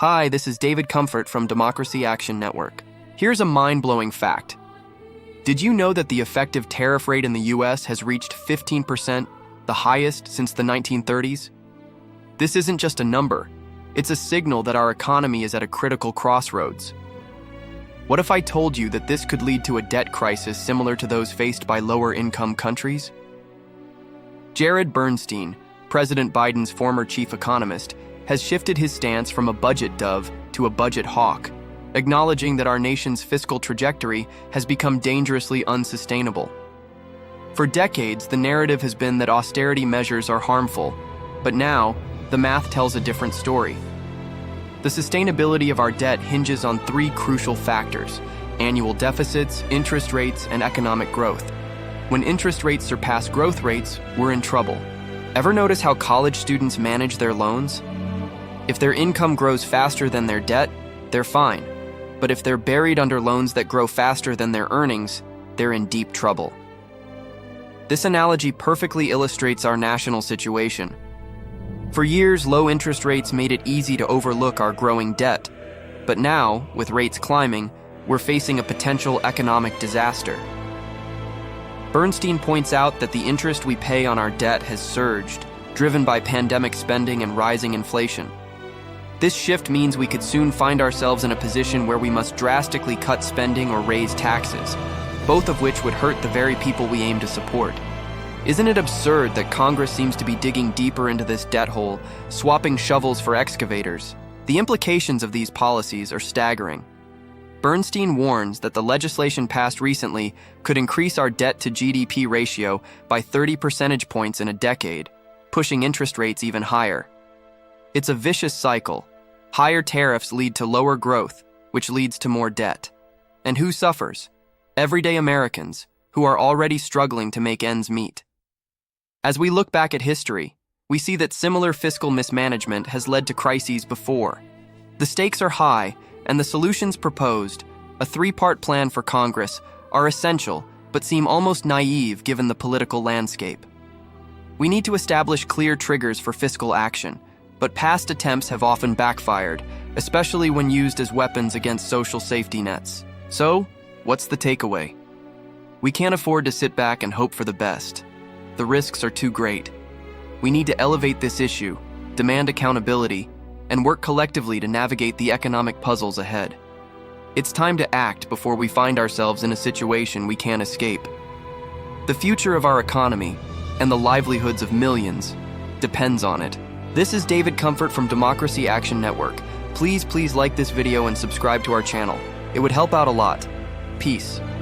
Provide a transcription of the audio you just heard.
Hi, this is David Comfort from Democracy Action Network. Here's a mind-blowing fact. Did you know that the effective tariff rate in the US has reached 15%, the highest since the 1930s? This isn't just a number. It's a signal that our economy is at a critical crossroads. What if I told you that this could lead to a debt crisis similar to those faced by lower-income countries? Jared Bernstein, President Biden's former chief economist, has shifted his stance from a budget dove to a budget hawk, acknowledging that our nation's fiscal trajectory has become dangerously unsustainable. For decades, the narrative has been that austerity measures are harmful, but now, the math tells a different story. The sustainability of our debt hinges on three crucial factors: annual deficits, interest rates, and economic growth. When interest rates surpass growth rates, we're in trouble. Ever notice how college students manage their loans? If their income grows faster than their debt, they're fine. But if they're buried under loans that grow faster than their earnings, they're in deep trouble. This analogy perfectly illustrates our national situation. For years, low interest rates made it easy to overlook our growing debt. But now, with rates climbing, we're facing a potential economic disaster. Bernstein points out that the interest we pay on our debt has surged, driven by pandemic spending and rising inflation. This shift means we could soon find ourselves in a position where we must drastically cut spending or raise taxes, both of which would hurt the very people we aim to support. Isn't it absurd that Congress seems to be digging deeper into this debt hole, swapping shovels for excavators? The implications of these policies are staggering. Bernstein warns that the legislation passed recently could increase our debt-to-GDP ratio by 30 percentage points in a decade, pushing interest rates even higher. It's a vicious cycle. Higher tariffs lead to lower growth, which leads to more debt. And who suffers? Everyday Americans, who are already struggling to make ends meet. As we look back at history, we see that similar fiscal mismanagement has led to crises before. The stakes are high, and the solutions proposed, a three-part plan for Congress, are essential but seem almost naive given the political landscape. We need to establish clear triggers for fiscal action, but past attempts have often backfired, especially when used as weapons against social safety nets. So, what's the takeaway? We can't afford to sit back and hope for the best. The risks are too great. We need to elevate this issue, demand accountability, and work collectively to navigate the economic puzzles ahead. It's time to act before we find ourselves in a situation we can't escape. The future of our economy, and the livelihoods of millions, depends on it. This is David Comfort from Democracy Action Network. Please like this video and subscribe to our channel. It would help out a lot. Peace.